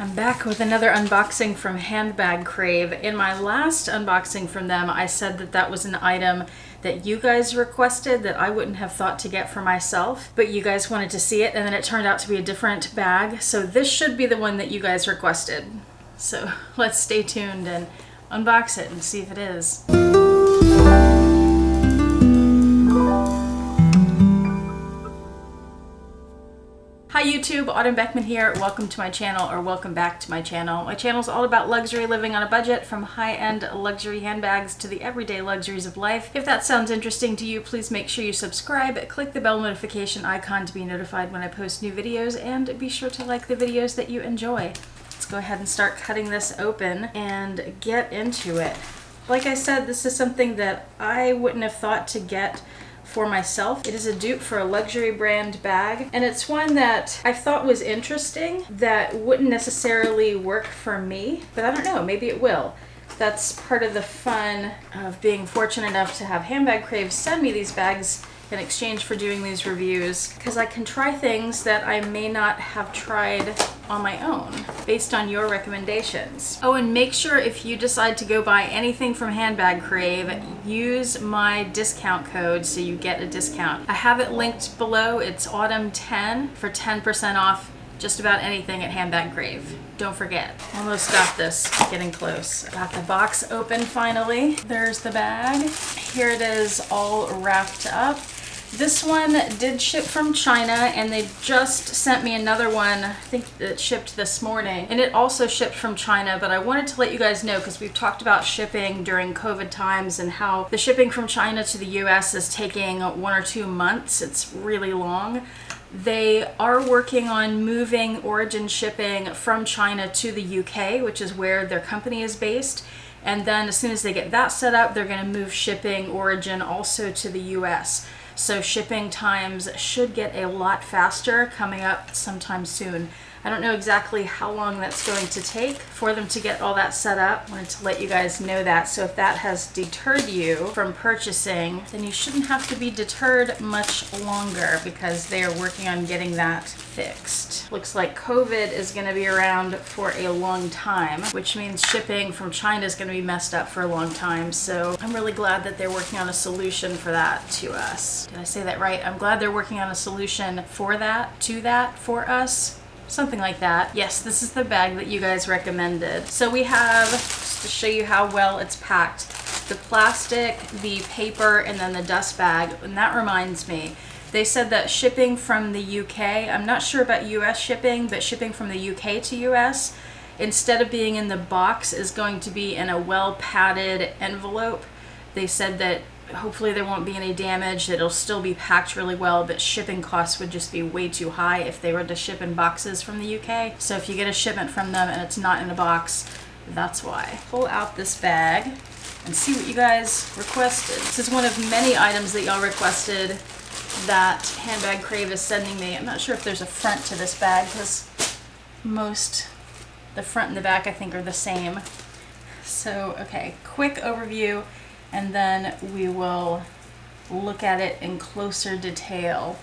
I'm back with another unboxing from HandbagCrave. In my last unboxing from them, I said that that was an item that you guys requested that I wouldn't have thought to get for myself, but you guys wanted to see it, and then it turned out to be a different bag. So this should be the one that you guys requested. So let's stay tuned and unbox it and see if it is. Hi YouTube, Autumn Beckman here. Welcome to my channel, or welcome back to my channel. My channel is all about luxury living on a budget, from high-end luxury handbags to the everyday luxuries of life. If that sounds interesting to you, please make sure you subscribe, click the bell notification icon to be notified when I post new videos, and be sure to like the videos that you enjoy. Let's go ahead and start cutting this open and get into it. Like I said, this is something that I wouldn't have thought to get for myself. It is a dupe for a luxury brand bag, and it's one that I thought was interesting that wouldn't necessarily work for me, but I don't know, maybe it will. That's part of the fun of being fortunate enough to have HandbagCrave send me these bags in exchange for doing these reviews, because I can try things that I may not have tried on my own based on your recommendations. Oh, and make sure if you decide to go buy anything from HandbagCrave, use my discount code so you get a discount. I have it linked below. It's autumn10 for 10% off just about anything at HandbagCrave. Don't forget. Almost got this, getting close. Got the box open finally. There's the bag. Here it is all wrapped up. This one did ship from China, and they just sent me another one. I think it shipped this morning, and it also shipped from China, but I wanted to let you guys know because we've talked about shipping during COVID times and how the shipping from China to the US is taking 1 or 2 months. It's really long. They are working on moving origin shipping from China to the UK, which is where their company is based. And then as soon as they get that set up, they're going to move shipping origin also to the US. So shipping times should get a lot faster coming up sometime soon. I don't know exactly how long that's going to take for them to get all that set up. I wanted to let you guys know that. So if that has deterred you from purchasing, then you shouldn't have to be deterred much longer, because they are working on getting that fixed. Looks like COVID is going to be around for a long time, which means shipping from China is going to be messed up for a long time. So I'm really glad that they're working on a solution for that to us. Did I say that right? I'm glad they're working on a solution for that, to that, for us. Something like that. Yes, this is the bag that you guys recommended. So we have, just to show you how well it's packed, the plastic, the paper, and then the dust bag. And that reminds me, they said that shipping from the UK, I'm not sure about US shipping, but shipping from the UK to US, instead of being in the box, is going to be in a well-padded envelope. They said that hopefully there won't be any damage, that it'll still be packed really well, but shipping costs would just be way too high if they were to ship in boxes from the UK. So if you get a shipment from them and it's not in a box, that's why. Pull out this bag and see what you guys requested. This is one of many items that y'all requested that HandbagCrave is sending me. I'm not sure if there's a front to this bag, because the front and the back I think are the same. So, okay, quick overview, and then we will look at it in closer detail.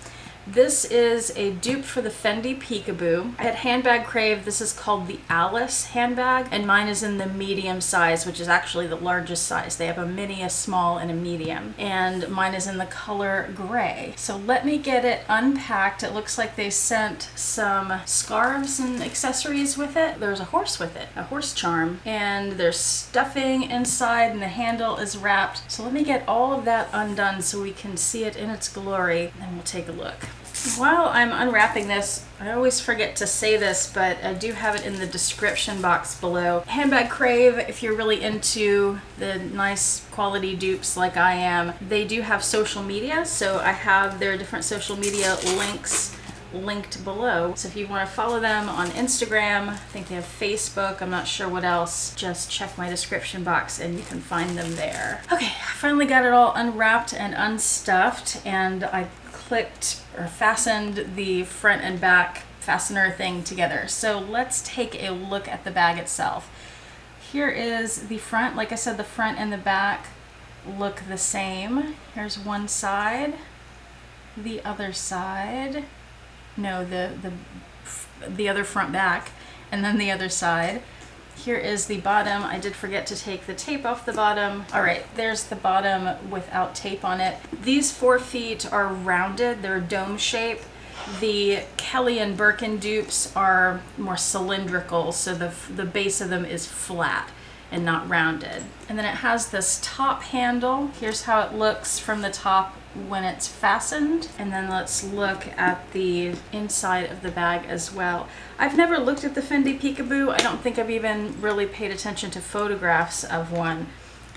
This is a dupe for the Fendi Peekaboo. At HandbagCrave, this is called the Alice handbag, and mine is in the medium size, which is actually the largest size. They have a mini, a small, and a medium, and mine is in the color gray. So let me get it unpacked. It looks like they sent some scarves and accessories with it. There's a horse with it, a horse charm, and there's stuffing inside, and the handle is wrapped. So let me get all of that undone so we can see it in its glory, and then we'll take a look. While I'm unwrapping this, I always forget to say this, but I do have it in the description box below. HandbagCrave, if you're really into the nice quality dupes like I am, they do have social media, so I have their different social media links linked below. So if you want to follow them on Instagram, I think they have Facebook, I'm not sure what else, just check my description box and you can find them there. Okay, I finally got it all unwrapped and unstuffed, and I clicked or fastened the front and back fastener thing together. So let's take a look at the bag itself. Here is the front. Like I said, the front and the back look the same. Here's one side, the other side, no, the other front back, And then the other side. Here is the bottom. I did forget to take the tape off the bottom. All right, there's the bottom without tape on it. These 4 feet are rounded, they're dome shape. The Kelly and Birkin dupes are more cylindrical, so the base of them is flat and not rounded. And then it has this top handle. Here's how it looks from the top when it's fastened. And then let's look at the inside of the bag as well. I've never looked at the Fendi Peekaboo. I don't think I've even really paid attention to photographs of one.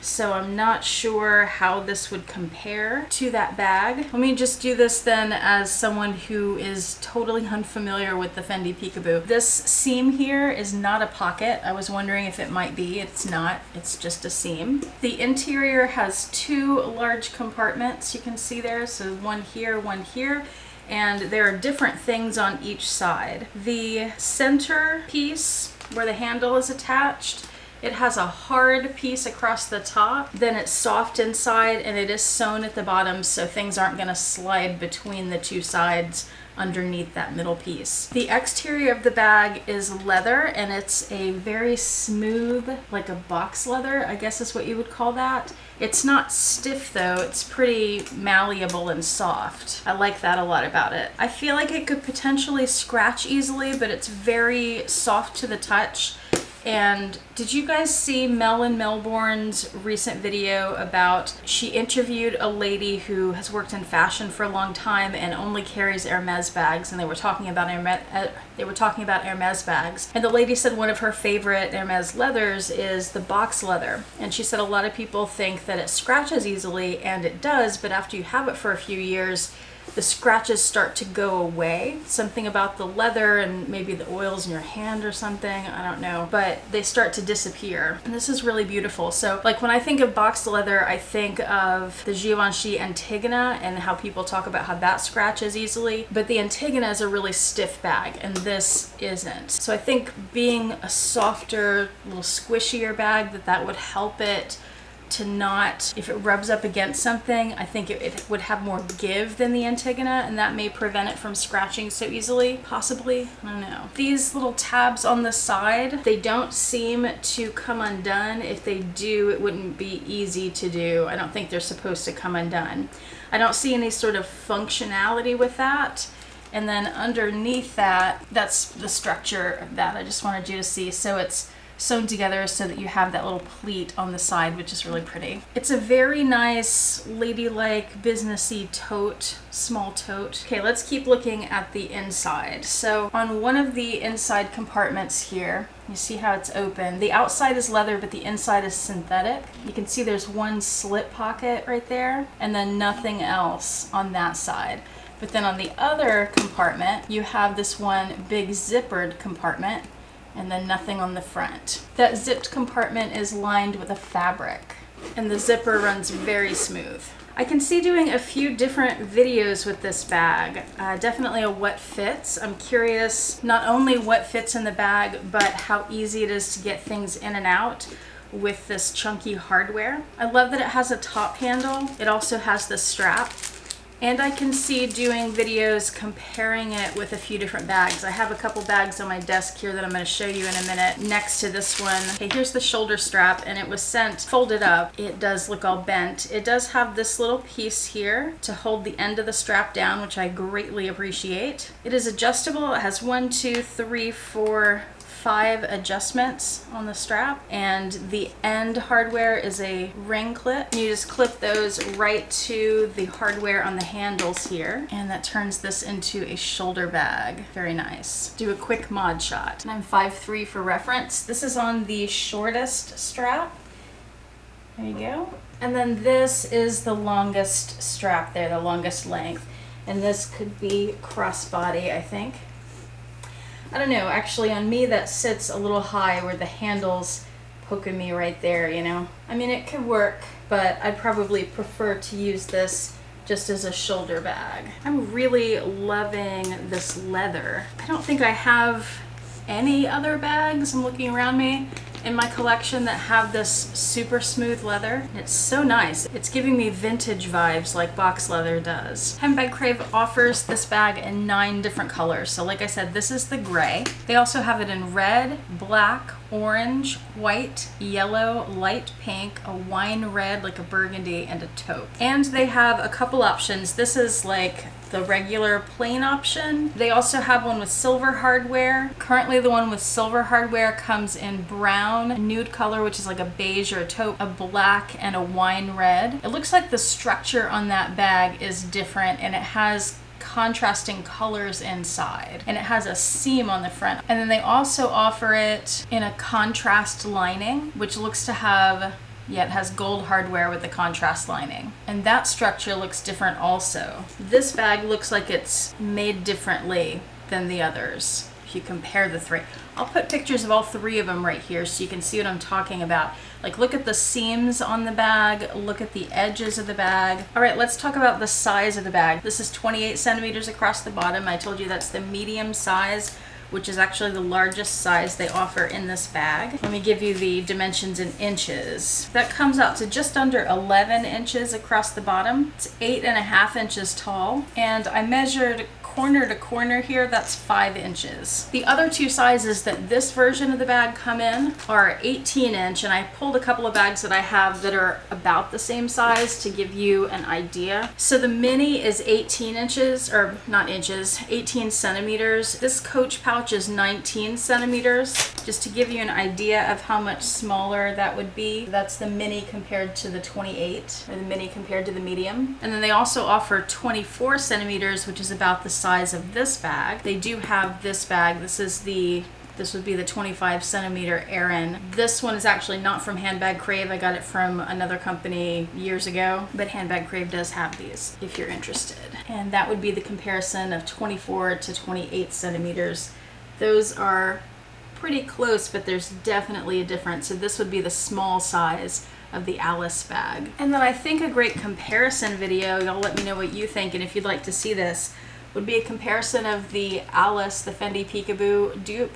So I'm not sure how this would compare to that bag. Let me just do this then as someone who is totally unfamiliar with the Fendi Peekaboo. This seam here is not a pocket. I was wondering if it might be. It's not. It's just a seam. The interior has 2 large compartments. You can see there. So one here, and there are different things on each side. The center piece where the handle is attached, it has a hard piece across the top, then it's soft inside, and it is sewn at the bottom so things aren't going to slide between the 2 sides underneath that middle piece. The exterior of the bag is leather, and it's a very smooth, like a box leather, I guess is what you would call that. It's not stiff though, it's pretty malleable and soft. I like that a lot about it. I feel like it could potentially scratch easily, but it's very soft to the touch. And did you guys see Mel in Melbourne's recent video about, she interviewed a lady who has worked in fashion for a long time and only carries Hermes bags, and they were talking about Hermes bags. And the lady said one of her favorite Hermes leathers is the box leather. And she said a lot of people think that it scratches easily, and it does, but after you have it for a few years, the scratches start to go away. Something about the leather and maybe the oils in your hand or something, I don't know, but they start to disappear. And this is really beautiful. So like when I think of boxed leather, I think of the Givenchy Antigona and how people talk about how that scratches easily, but the Antigona is a really stiff bag and this isn't. So I think being a softer, little squishier bag, that would help it to not, if it rubs up against something, I think it would have more give than the Antigona, and that may prevent it from scratching so easily, possibly, I don't know. These little tabs on the side, they don't seem to come undone. If they do, it wouldn't be easy to do. I don't think they're supposed to come undone. I don't see any sort of functionality with that. And then underneath that, that's the structure of that I just wanted you to see. So it's sewn together so that you have that little pleat on the side, which is really pretty. It's a very nice ladylike businessy tote, small tote. Okay, let's keep looking at the inside. So on one of the inside compartments here, you see how it's open. The outside is leather, but the inside is synthetic. You can see there's one slip pocket right there, and then nothing else on that side. But then on the other compartment, you have this one big zippered compartment, and then nothing on the front. That zipped compartment is lined with a fabric, and the zipper runs very smooth. I can see doing a few different videos with this bag. Definitely a what fits. I'm curious not only what fits in the bag, but how easy it is to get things in and out with this chunky hardware. I love that it has a top handle. It also has the strap. And I can see doing videos comparing it with a few different bags. I have a couple bags on my desk here that I'm going to show you in a minute next to this one. Okay, here's the shoulder strap, and it was sent folded up. It does look all bent. It does have this little piece here to hold the end of the strap down, which I greatly appreciate. It is adjustable. It has 1, 2, 3, 4, 5 adjustments on the strap, and the end hardware is a ring clip. You just clip those right to the hardware on the handles here, and that turns this into a shoulder bag. Very nice. Do a quick mod shot. And I'm 5'3" for reference. This is on the shortest strap. There you go. And then this is the longest strap there, the longest length. And this could be crossbody, I think. I don't know, actually on me that sits a little high where the handle's poking me right there, you know? I mean, it could work, but I'd probably prefer to use this just as a shoulder bag. I'm really loving this leather. I don't think I have any other bags. I'm looking around me. in my collection that have this super smooth leather. It's so nice. It's giving me vintage vibes like box leather does. HandbagCrave offers this bag in 9 different colors. So like I said, this is the gray. They also have it in red, black, orange, white, yellow, light pink, a wine red, like a burgundy, and a taupe. And they have a couple options. This is like the regular plain option. They also have one with silver hardware. Currently the one with silver hardware comes in brown, a nude color, which is like a beige or a taupe, a black, and a wine red. It looks like the structure on that bag is different, and it has contrasting colors inside, and it has a seam on the front. And then they also offer it in a contrast lining, which looks to have, yeah, it has gold hardware with the contrast lining, and that structure looks different also. This bag looks like it's made differently than the others if you compare the 3. I'll put pictures of all 3 of them right here so you can see what I'm talking about. Like, look at the seams on the bag, look at the edges of the bag. All right, let's talk about the size of the bag. This is 28 centimeters across the bottom. I told you that's the medium size, which is actually the largest size they offer in this bag. Let me give you the dimensions in inches. That comes out to just under 11 inches across the bottom. It's 8.5 inches tall, and I measured corner to corner here, that's 5 inches. The other 2 sizes that this version of the bag come in are 18 inch, and I pulled a couple of bags that I have that are about the same size to give you an idea. So the mini is 18 inches, or not inches, 18 centimeters. This coach pouch is 19 centimeters, just to give you an idea of how much smaller that would be. That's the mini compared to the 28, or the mini compared to the medium. And then they also offer 24 centimeters, which is about the size of this bag. They do have this bag. This would be the 25 centimeter Aran. This one is actually not from HandbagCrave. I got it from another company years ago, but HandbagCrave does have these if you're interested. And that would be the comparison of 24 to 28 centimeters. Those are pretty close, but there's definitely a difference. So this would be the small size of the Alice bag. And then I think a great comparison video, y'all let me know what you think, and if you'd like to see this, would be a comparison of the Alice, the Fendi Peekaboo dupe,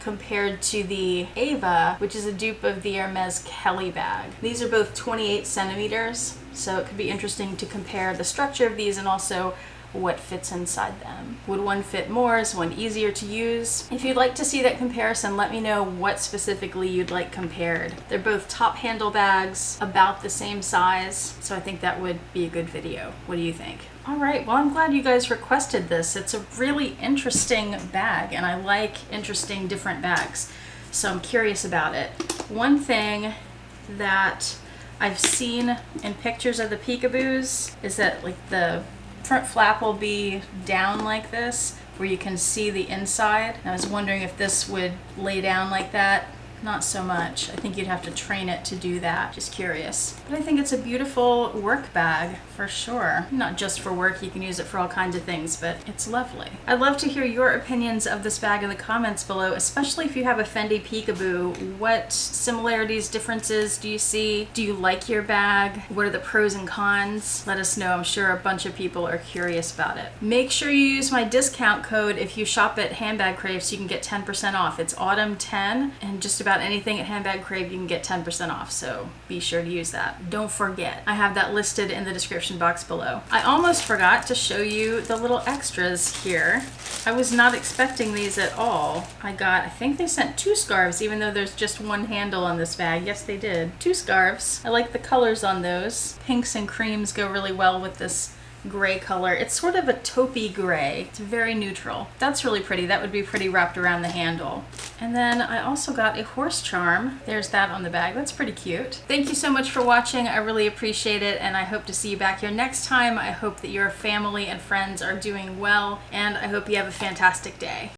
compared to the Ava, which is a dupe of the Hermes Kelly bag. These are both 28 centimeters, so it could be interesting to compare the structure of these and also what fits inside them. Would one fit more? Is one easier to use? If you'd like to see that comparison, let me know what specifically you'd like compared. They're both top handle bags, about the same size, so I think that would be a good video. What do you think? All right, well, I'm glad you guys requested this. It's a really interesting bag, and I like interesting different bags, so I'm curious about it. One thing that I've seen in pictures of the Peekaboos is that like the front flap will be down like this, where you can see the inside. And I was wondering if this would lay down like that. Not so much. I think you'd have to train it to do that. Just curious. But I think it's a beautiful work bag for sure. Not just for work, you can use it for all kinds of things, but it's lovely. I'd love to hear your opinions of this bag in the comments below, especially if you have a Fendi Peekaboo. What similarities, differences do you see? Do you like your bag? What are the pros and cons? Let us know. I'm sure a bunch of people are curious about it. Make sure you use my discount code if you shop at HandbagCrave so you can get 10% off. It's autumn10, and just about anything at HandbagCrave you can get 10% off, so be sure to use that. Don't forget, I have that listed in the description box below. I almost forgot to show you the little extras here. I was not expecting these at all. I think they sent 2 scarves, even though there's just 1 handle on this bag. Yes, they did. 2 scarves. I like the colors on those. Pinks and creams go really well with this gray color. It's sort of a taupey gray. It's very neutral. That's really pretty. That would be pretty wrapped around the handle. And then I also got a horse charm. There's that on the bag. That's pretty cute. Thank you so much for watching. I really appreciate it, and I hope to see you back here next time. I hope that your family and friends are doing well, and I hope you have a fantastic day.